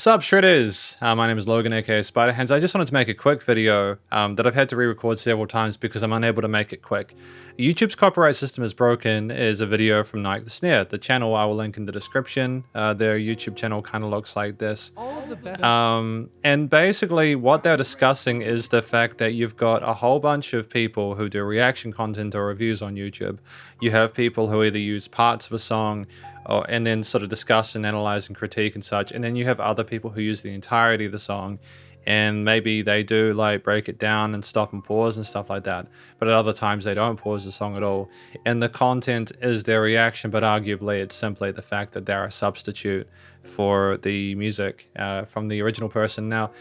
up, Shredders? My name is Logan, aka Spiderhands. I just wanted to make a quick video that I've had to re-record several times because I'm unable to make it quick. YouTube's copyright system is broken is a video from Mic The Snare. The channel I will link in the description. Their YouTube channel kind of looks like this. All of the best. And basically what they're discussing is the fact that you've got a whole bunch of people who do reaction content or reviews on YouTube. You have people who either use parts of a song and then sort of discuss and analyze and critique and such. And then you have other people who use the entirety of the song, and maybe they do like break it down and stop and pause and stuff like that. But at other times they don't pause the song at all. And the content is their reaction, but arguably it's simply the fact that they're a substitute for the music from the original person. Now,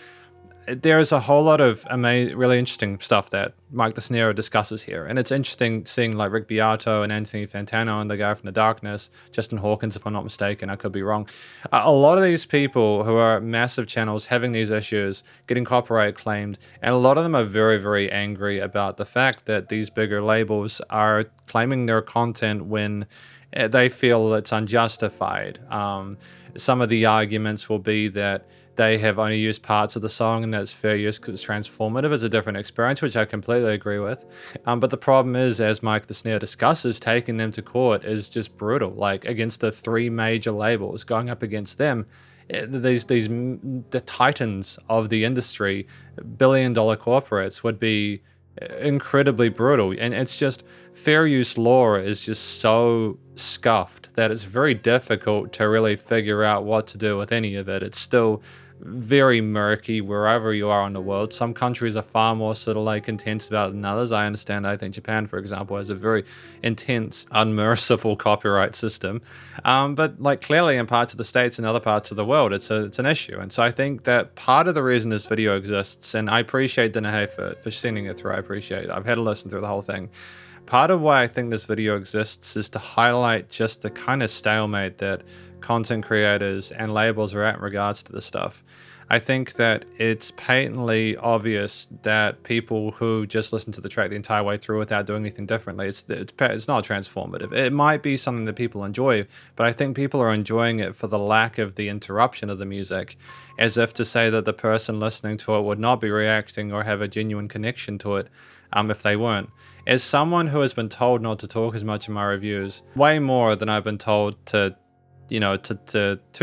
there's a whole lot of really interesting stuff that Mic The Snare discusses here. And it's interesting seeing like Rick Beato and Anthony Fantano and the guy from The Darkness, Justin Hawkins, if I'm not mistaken, I could be wrong. A lot of these people who are massive channels having these issues, getting copyright claimed, and a lot of them are very, very angry about the fact that these bigger labels are claiming their content when they feel it's unjustified. Some of the arguments will be that they have only used parts of the song and that's fair use because it's transformative. It's a different experience, which I completely agree with. But the problem is, as Mic The Snare discusses, taking them to court is just brutal. Like against the three major labels, going up against them, the titans of the industry, billion-dollar corporates, would be incredibly brutal. And it's just, fair use law is just so scuffed that it's very difficult to really figure out what to do with any of it. It's still very murky wherever you are in the world. Some countries are far more sort of like intense about it than others. I understand. I think Japan, for example, has a very intense, unmerciful copyright system. But like clearly in parts of the States and other parts of the world, it's an issue. And so I think that part of the reason this video exists, and I appreciate Danae for sending it through. I appreciate it. I've had to listen through the whole thing. Part of why I think this video exists is to highlight just the kind of stalemate that content creators and labels are at in regards to this stuff. I think that it's patently obvious that people who just listen to the track the entire way through without doing anything differently, it's not transformative. It might be something that people enjoy, but I think people are enjoying it for the lack of the interruption of the music, as if to say that the person listening to it would not be reacting or have a genuine connection to it if they weren't. As someone who has been told not to talk as much in my reviews, way more than I've been told to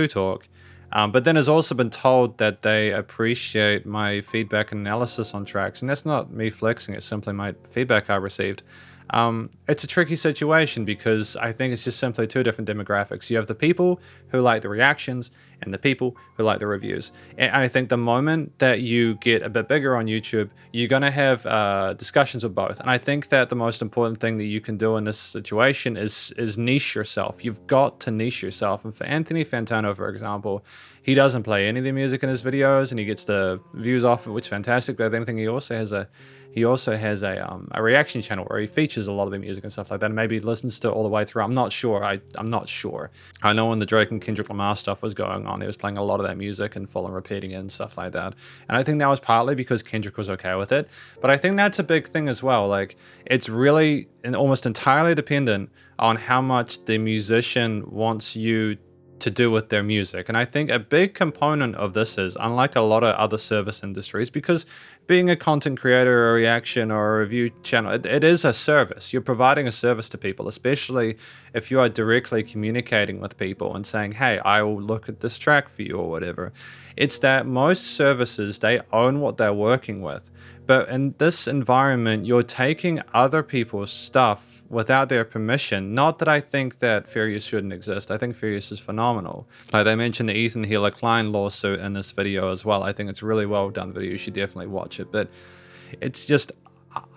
talk, but then has also been told that they appreciate my feedback and analysis on tracks, and that's not me flexing, it's simply my feedback I received. It's a tricky situation because I think it's just simply two different demographics. You have the people who like the reactions and the people who like the reviews. And I think the moment that you get a bit bigger on YouTube, you're going to have discussions with both. And I think that the most important thing that you can do in this situation is niche yourself. You've got to niche yourself. And for Anthony Fantano, for example, he doesn't play any of the music in his videos and he gets the views off it, which is fantastic. But I think he also has a reaction channel where he features a lot of the music and stuff like that, and maybe he listens to it all the way through. I'm not sure. I'm not sure. I know when the Drake and Kendrick Lamar stuff was going on, he was playing a lot of that music and full and repeating it and stuff like that. And I think that was partly because Kendrick was okay with it. But I think that's a big thing as well. Like, it's really and almost entirely dependent on how much the musician wants you to do with their music. And I think a big component of this is, unlike a lot of other service industries, because being a content creator or a reaction or a review channel, it is a service. You're providing a service to people, especially if you are directly communicating with people and saying, hey, I will look at this track for you or whatever. It's that most services, they own what they're working with. But in this environment, you're taking other people's stuff without their permission. Not that I think that fair use shouldn't exist. I think fair use is phenomenal. Like they mentioned the Ethan Healer Klein lawsuit in this video as well. I think it's a really well done video. You should definitely watch it. But it's just,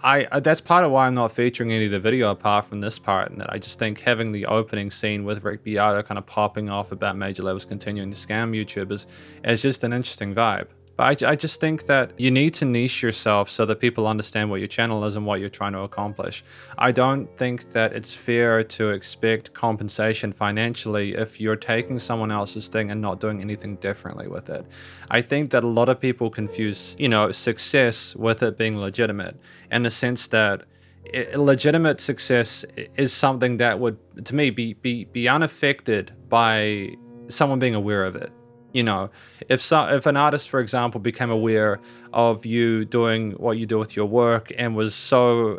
that's part of why I'm not featuring any of the video apart from this part. And that I just think having the opening scene with Rick Beato kind of popping off about major labels continuing to scam YouTubers is just an interesting vibe. But I just think that you need to niche yourself so that people understand what your channel is and what you're trying to accomplish. I don't think that it's fair to expect compensation financially if you're taking someone else's thing and not doing anything differently with it. I think that a lot of people confuse, success with it being legitimate, in the sense that legitimate success is something that would, to me, be unaffected by someone being aware of it. You know, if an artist, for example, became aware of you doing what you do with your work and was so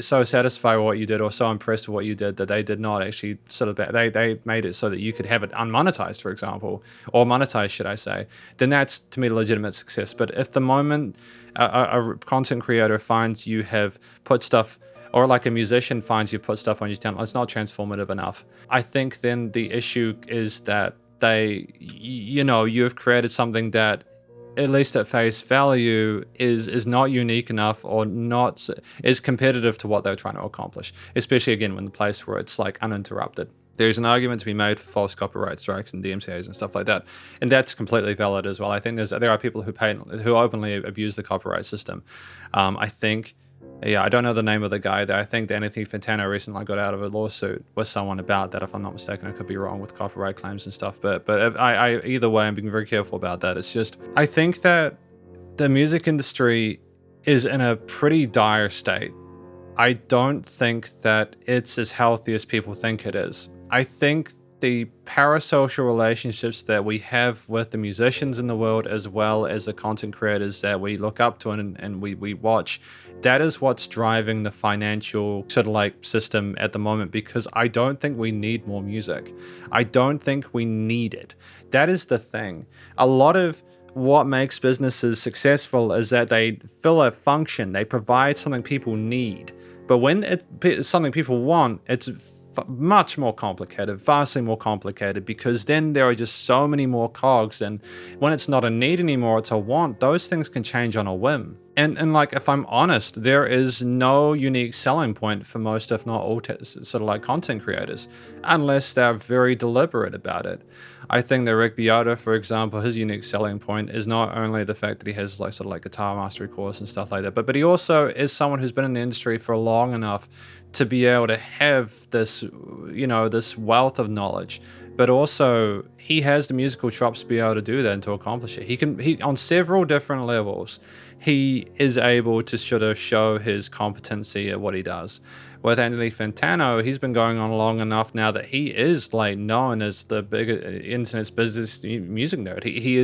satisfied with what you did or so impressed with what you did that they did not actually sort of they made it so that you could have it unmonetized, for example, or monetized, should I say, then that's to me legitimate success. But if the moment a content creator finds you have put stuff, or like a musician finds you put stuff on your channel, it's not transformative enough. I think then the issue is that you've created something that, at least at face value, is not unique enough or not is competitive to what they're trying to accomplish, especially again when the place where it's like uninterrupted. There's an argument to be made for false copyright strikes and DMCAs and stuff like that, and that's completely valid as well. I think there are people who openly abuse the copyright system. I think, yeah, I don't know the name of the guy there. I think that Anthony Fantano recently got out of a lawsuit with someone about that, if I'm not mistaken. I could be wrong with copyright claims and stuff, but I either way, I'm being very careful about that. It's just, I think that the music industry is in a pretty dire state. I don't think that it's as healthy as people think it is. I think the parasocial relationships that we have with the musicians in the world, as well as the content creators that we look up to and we watch, that is what's driving the financial sort of like system at the moment, because I don't think we need more music. I don't think we need it. That is the thing. A lot of what makes businesses successful is that they fill a function, they provide something people need. But when it's something people want, it's much more complicated, vastly more complicated, because then there are just so many more cogs, and when it's not a need anymore, it's a want. Those things can change on a whim. And like, if I'm honest, there is no unique selling point for most, if not all, sort of like content creators, unless they're very deliberate about it. I think that Rick Beato, for example, his unique selling point is not only the fact that he has like sort of like guitar mastery course and stuff like that, but he also is someone who's been in the industry for long enough to be able to have this, this wealth of knowledge. But also, he has the musical chops to be able to do that and to accomplish it. He on several different levels, he is able to sort of show his competency at what he does. With Anthony Fantano, he's been going on long enough now that he is like known as the big internet's business music nerd. He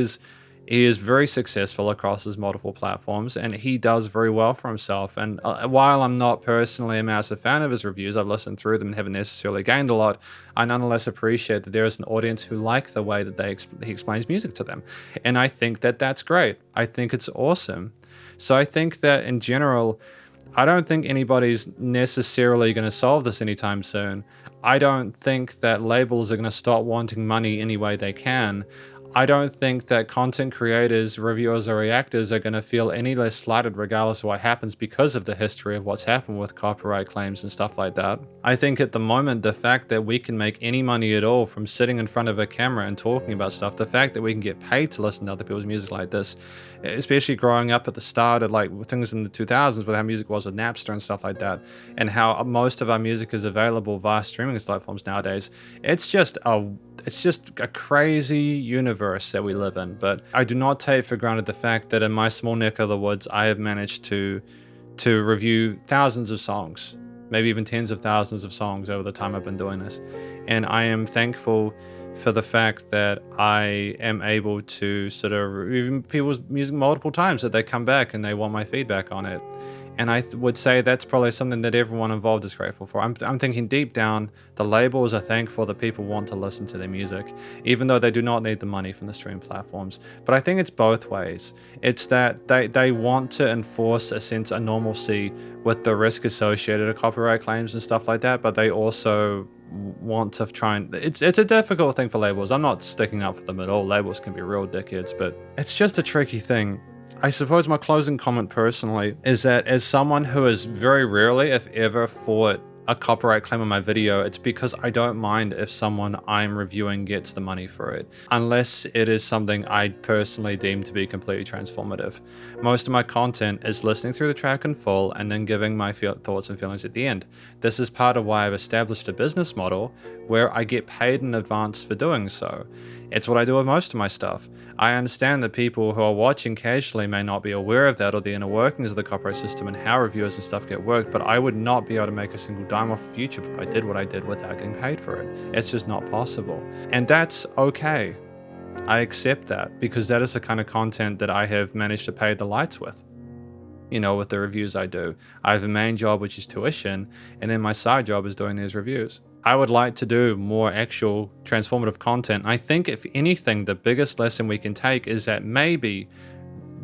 is very successful across his multiple platforms, and he does very well for himself. And while I'm not personally a massive fan of his reviews, I've listened through them and haven't necessarily gained a lot, I nonetheless appreciate that there is an audience who like the way that he explains music to them. And I think that that's great. I think it's awesome. So I think that in general, I don't think anybody's necessarily going to solve this anytime soon. I don't think that labels are going to stop wanting money any way they can. I don't think that content creators, reviewers, or reactors are going to feel any less slighted regardless of what happens because of the history of what's happened with copyright claims and stuff like that. I think at the moment, the fact that we can make any money at all from sitting in front of a camera and talking about stuff, the fact that we can get paid to listen to other people's music like this, especially growing up at the start of like things in the 2000s with how music was with Napster and stuff like that, and how most of our music is available via streaming platforms nowadays, it's just a crazy universe that we live in. But I do not take for granted the fact that in my small neck of the woods, I have managed to review thousands of songs, maybe even tens of thousands of songs over the time I've been doing this. And I am thankful for the fact that I am able to sort of review people's music multiple times, that they come back and they want my feedback on it. And I would say that's probably something that everyone involved is grateful for. I'm thinking deep down, the labels are thankful that people want to listen to their music, even though they do not need the money from the stream platforms. But I think it's both ways. It's that they want to enforce a sense of normalcy with the risk associated with copyright claims and stuff like that, but they also want to try and... It's a difficult thing for labels. I'm not sticking up for them at all. Labels can be real dickheads, but it's just a tricky thing. I suppose my closing comment personally is that as someone who has very rarely, if ever, fought a copyright claim on my video, it's because I don't mind if someone I'm reviewing gets the money for it, unless it is something I personally deem to be completely transformative. Most of my content is listening through the track in full and then giving my thoughts and feelings at the end. This is part of why I've established a business model where I get paid in advance for doing so. It's what I do with most of my stuff. I understand that people who are watching casually may not be aware of that or the inner workings of the copyright system and how reviewers and stuff get worked, but I would not be able to make a single dime off of YouTube if I did what I did without getting paid for it. It's just not possible. And that's okay. I accept that because that is the kind of content that I have managed to pay the lights with. With the reviews I do. I have a main job, which is tuition, and then my side job is doing these reviews. I would like to do more actual transformative content. I think, if anything, the biggest lesson we can take is that maybe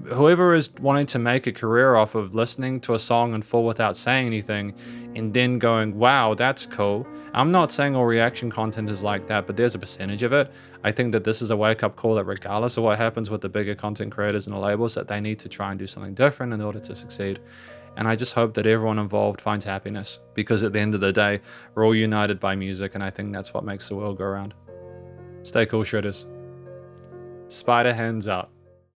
whoever is wanting to make a career off of listening to a song in full without saying anything and then going, wow, that's cool. I'm not saying all reaction content is like that, but there's a percentage of it. I think that this is a wake-up call that regardless of what happens with the bigger content creators and the labels, that they need to try and do something different in order to succeed. And I just hope that everyone involved finds happiness, because at the end of the day, we're all united by music, and I think that's what makes the world go round. Stay cool, shredders. Spider hands out.